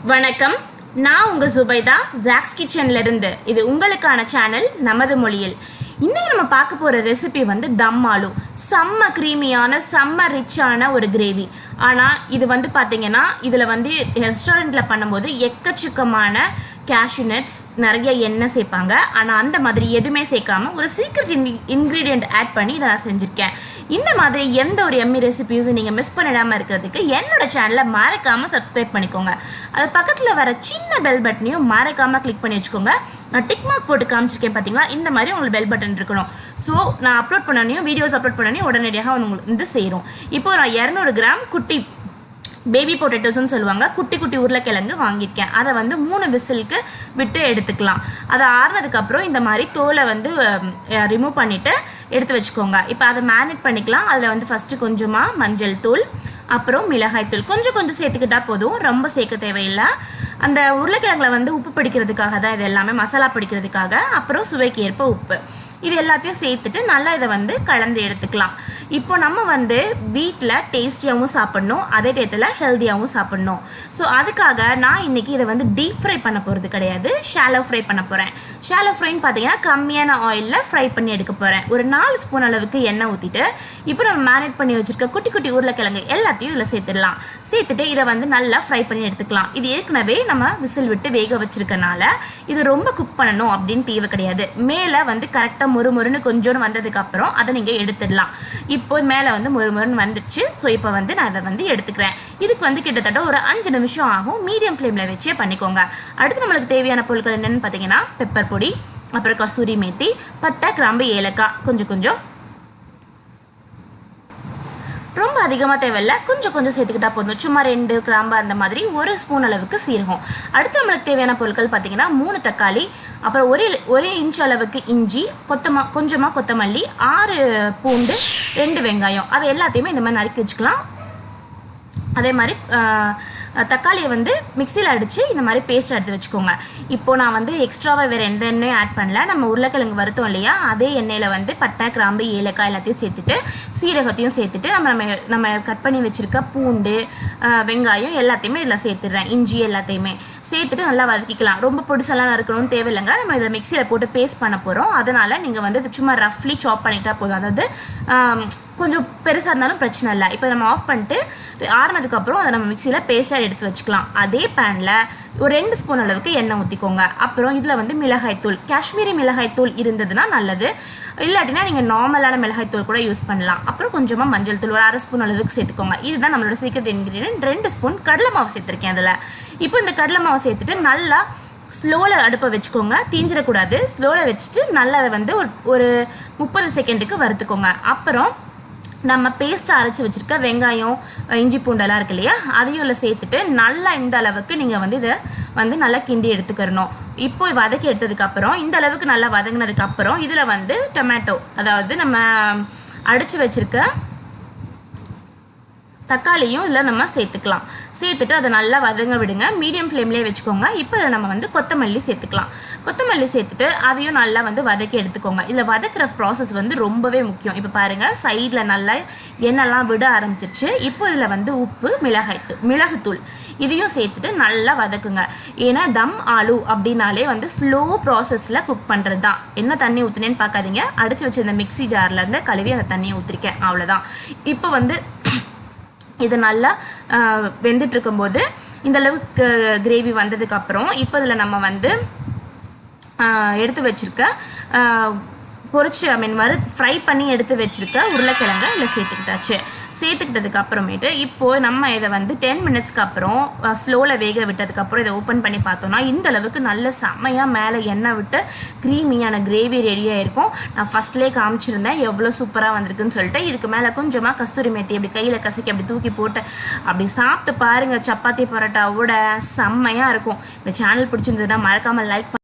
வணக்கம். நான் உங்க ஜுபைதா ஜாக்ஸ் கிச்சன்ல இருந்து. இது உங்களுக்கான சேனல் நமது மொழியில். இன்னைக்கு நம்ம பார்க்க போற ரெசிபி வந்து தம் ஆலு. செம்ம கிரீமியான செம்ம ரிச்சான ஒரு கிரேவி. ஆனால் இது வந்து பார்த்தீங்கன்னா இதில் வந்து ரெஸ்டாரண்ட்டில் பண்ணும்போது எக்கச்சக்கமான கேஷ்யூ நட்ஸ் நிறைய எண்ணெய் சேர்ப்பாங்க. ஆனால் அந்த மாதிரி எதுவுமே சேர்க்காம ஒரு சீக்ரெட் இன்க்ரீடியண்ட் ஆட் பண்ணி இதை நான் செஞ்சுருக்கேன். இந்த மாதிரி எந்த ஒரு எம்மி ரெசிபிஸும் நீங்கள் மிஸ் பண்ணிடாமல் இருக்கிறதுக்கு என்னோட சேனலை மறக்காமல் சப்ஸ்கிரைப் பண்ணிக்கோங்க. அது பக்கத்தில் வர சின்ன பெல் பட்டனையும் மறக்காமல் கிளிக் பண்ணி வச்சுக்கோங்க. நான் டிக் மார்க் போட்டு காமிச்சிருக்கேன் பார்த்தீங்களா, இந்த மாதிரி உங்களுக்கு பெல் பட்டன் இருக்கணும். ஸோ நான் அப்லோட் பண்ணனையும் வீடியோஸ் அப்லோட் பண்ணனையும் உடனடியாக உங்களுக்கு வந்து சேரும். இப்போ நான் 200 கிராம் குட்டி பேபி பொட்டேட்டோஸ்ன்னு சொல்லுவாங்க, குட்டி குட்டி உருளைக்கிழங்கு வாங்கியிருக்கேன். அதை வந்து 3 விசிலுக்கு விட்டு எடுத்துக்கலாம். அதை ஆறுனதுக்கப்புறம் இந்த மாதிரி தோலை வந்து ரிமூவ் பண்ணிவிட்டு எடுத்து வச்சுக்கோங்க. இப்போ அதை மேரினேட் பண்ணிக்கலாம். அதில் வந்து ஃபஸ்ட்டு கொஞ்சமாக மஞ்சள் தூள், அப்புறம் மிளகாய் தூள் கொஞ்சம் சேர்த்துக்கிட்டா போதும், ரொம்ப சேர்க்க தேவையில்லை. அந்த உருளைக்கிழங்குல வந்து உப்பு பிடிக்கிறதுக்காக தான் இது எல்லாமே, மசாலா பிடிக்கிறதுக்காக. அப்புறம் சுவைக்கு ஏற்ப உப்பு, இது எல்லாத்தையும் சேர்த்துட்டு நல்லா இதை வந்து கலந்து எடுத்துக்கலாம். இப்போ நம்ம வந்து வீட்டில் டேஸ்டியாகவும் சாப்பிட்ணும், அதே டயத்தில் ஹெல்த்தியாகவும் சாப்பிட்ணும். ஸோ அதுக்காக நான் இன்றைக்கி இதை வந்து டீப் ஃப்ரை பண்ண போகிறது கிடையாது, ஷாலோ ஃப்ரை பண்ண போகிறேன். ஷாலோ ஃப்ரைன்னு பார்த்தீங்கன்னா கம்மியான ஆயிலில் ஃப்ரை பண்ணி எடுக்க போகிறேன். ஒரு 4 ஸ்பூன் அளவுக்கு எண்ணெய் ஊற்றிட்டு இப்போ நம்ம மேரினேட் பண்ணி வச்சுருக்க குட்டி குட்டி உருளைக்கிழங்கு எல்லாத்தையும் இதில் சேர்த்துடலாம். சேர்த்துட்டு இதை வந்து நல்லா ஃப்ரை பண்ணி எடுத்துக்கலாம். இது ஏற்கனவே நம்ம விசில் விட்டு வேக வச்சுருக்கனால இது ரொம்ப குக் பண்ணணும் அப்படின்னு தேவை கிடையாது. மேலே வந்து கரெக்டாக முறுமுறுன்னு கொஞ்சோன்னு வந்ததுக்கப்புறம் அதை நீங்கள் எடுத்துடலாம். இப்போ மேலே வந்து முறுமுறுன்னு வந்துடுச்சு. ஸோ இப்போ வந்து நான் அதை வந்து எடுத்துக்கிறேன். இதுக்கு வந்து கிட்டத்தட்ட ஒரு 5 நிமிஷம் ஆகும். மீடியம் ஃப்ளேமில் வச்சே பண்ணிக்கோங்க. அடுத்து நம்மளுக்கு தேவையான பொருட்கள் என்னென்னு பார்த்தீங்கன்னா பெப்பர் பொடி, அப்புறம் கசூரி மேத்தி, பட்டை, கிராம்பு, ஏலக்காய், கொஞ்சம் ரொம்ப அதிகமாக தேவையில்லை, கொஞ்சம் சேர்த்துக்கிட்டா போதும். சும்மா 2 கிராம்பு அந்த மாதிரி, 1 ஸ்பூன் அளவுக்கு சீரகம். அடுத்து நம்மளுக்கு தேவையான பொருட்கள் பார்த்தீங்கன்னா 3 தக்காளி, அப்புறம் ஒரு இன்ச் அளவுக்கு இஞ்சி, கொஞ்சமாக கொத்தமல்லி, 6 பூண்டு, 2 வெங்காயம். அது எல்லாத்தையுமே இந்த மாதிரி நறுக்கி வச்சுக்கலாம். அதே மாதிரி தக்காளியை வந்து மிக்சியில் அடித்து இந்த மாதிரி பேஸ்ட் எடுத்து வச்சுக்கோங்க. இப்போது நான் வந்து எக்ஸ்ட்ராவாக வேறு எந்த எண்ணெயும் ஆட் பண்ணல. நம்ம உருளைக்கிழங்கு வருத்தோம் இல்லையா, அதே எண்ணெயில் வந்து பட்டை, கிராம்பு, ஏலக்காய் எல்லாத்தையும் சேர்த்துட்டு சீரகத்தையும் சேர்த்துட்டு நம்ம கட் பண்ணி வச்சுருக்க பூண்டு, வெங்காயம் எல்லாத்தையுமே இதில் சேர்த்துடுறேன். இஞ்சி எல்லாத்தையுமே சேர்த்துட்டு நல்லா வதக்கிக்கலாம். ரொம்ப பொடிசெல்லாம் இருக்கணும்னு தேவையில்லைங்க. நம்ம இதில் மிக்சியில் போட்டு பேஸ்ட் பண்ண போகிறோம். அதனால் நீங்கள் வந்து இது சும்மா ரஃப்லி சாப் பண்ணிட்டா போதும். அதாவது கொஞ்சம் பெருசாக இருந்தாலும் பிரச்சனை இல்லை. இப்போ நம்ம ஆஃப் பண்ணிட்டு ஆறுனதுக்கப்புறம் அதை நம்ம மிக்சியில் பேஸ்ட்டாக எடுத்து வச்சுக்கலாம். அதே பேனில் ஒரு 2 ஸ்பூன் அளவுக்கு எண்ணெய் ஊற்றிக்கோங்க. அப்புறம் இதில் வந்து மிளகாய்த்தூள், காஷ்மீரி மிளகாய்த்தூள் இருந்ததுன்னா நல்லது, இல்லாட்டினா நீங்கள் நார்மலான மிளகாய்த்தூள் கூட யூஸ் பண்ணலாம். அப்புறம் கொஞ்சமாக மஞ்சள் தூள் ஒரு 1/2 ஸ்பூன் அளவுக்கு சேர்த்துக்கோங்க. இதுதான் நம்மளோட சீக்ரெட் இன்க்ரீடியன்ட். 2 ஸ்பூன் கடலை மாவு சேர்த்துருக்கேன் அதில். இப்போ இந்த கடலை மாவு சேர்த்துட்டு நல்லா ஸ்லோவில் அடுப்பை வச்சுக்கோங்க, தீஞ்சிடக்கூடாது. ஸ்லோவில் வச்சுட்டு நல்லா அதை வந்து ஒரு 30 செகண்டுக்கு வறுத்துக்கோங்க. அப்புறம் நம்ம பேஸ்ட்டை அரைச்சி வச்சுருக்க வெங்காயம், இஞ்சி பூண்டெல்லாம் இருக்கு இல்லையா, அதையும் இல்லை சேர்த்துட்டு நல்லா இந்த அளவுக்கு நீங்கள் வந்து இதை வந்து நல்லா கிண்டி எடுத்துக்கிறணும். இப்போ வதக்கி எடுத்ததுக்கப்புறம் இந்த அளவுக்கு நல்லா வதங்கினதுக்கப்புறம் இதில் வந்து டொமேட்டோ, அதாவது நம்ம அடித்து வச்சுருக்க தக்காளியும் இதில் நம்ம சேர்த்துக்கலாம். சேர்த்துட்டு அதை நல்லா வதங்க விடுங்க, மீடியம் ஃப்ளேம்லேயே வச்சுக்கோங்க. இப்போ இதில் நம்ம வந்து கொத்தமல்லி சேர்த்துக்கலாம். கொத்தமல்லி சேர்த்துட்டு அதையும் நல்லா வந்து வதக்கி எடுத்துக்கோங்க. இதில் வதக்குற ப்ராசஸ் வந்து ரொம்பவே முக்கியம். இப்போ பாருங்கள், சைடில் நல்லா எண்ணெய்லாம் விட ஆரம்பிச்சிருச்சு. இப்போ இதில் வந்து உப்பு, மிளகுத்தூள் இதையும் சேர்த்துட்டு நல்லா வதக்குங்க. ஏன்னா தம் ஆலு அப்படின்னாலே வந்து ஸ்லோ ப்ராசஸில் குக் பண்ணுறது தான். என்ன தண்ணி ஊற்றுனேன்னு பார்க்காதீங்க, அடித்து வச்சிருந்த மிக்சி ஜார்லேருந்து கழுவி அந்த தண்ணியை ஊற்றிருக்கேன், அவ்வளோதான். இப்போ வந்து இது நல்லா வெந்துட்டு இருக்கும்போது இந்த அளவுக்கு கிரேவி வந்ததுக்கப்புறம் இப்போ இதில் நம்ம வந்து எடுத்து வச்சுருக்க ஃப்ரை பண்ணி எடுத்து வச்சுருக்க உருளைக்கிழங்கை இதில் சேர்த்துக்கிட்டதுக்கு அப்புறமேட்டு இப்போது நம்ம இதை வந்து 10 மினிட்ஸ்க்கு அப்புறம் ஸ்லோவில் வேக விட்டதுக்கப்புறம் இதை ஓப்பன் பண்ணி பார்த்தோன்னா இந்த அளவுக்கு நல்ல செம்மையாக மேலே எண்ணெய் விட்டு க்ரீமியான கிரேவி ரெடியாக இருக்கும். நான் ஃபஸ்ட்லேயே காமிச்சிருந்தேன் எவ்வளோ சூப்பராக வந்திருக்குன்னு சொல்லிட்டு. இதுக்கு மேலே கொஞ்சமாக கஸ்தூரி மேத்தி அப்படி கையில் கசக்கி அப்படி தூக்கி போட்டு அப்படி சாப்பிட்டு பாருங்கள், சப்பாத்தி பரோட்டாவோட செம்மையாக இருக்கும். இந்த சேனல் பிடிச்சிருந்ததுன்னா மறக்காமல் லைக்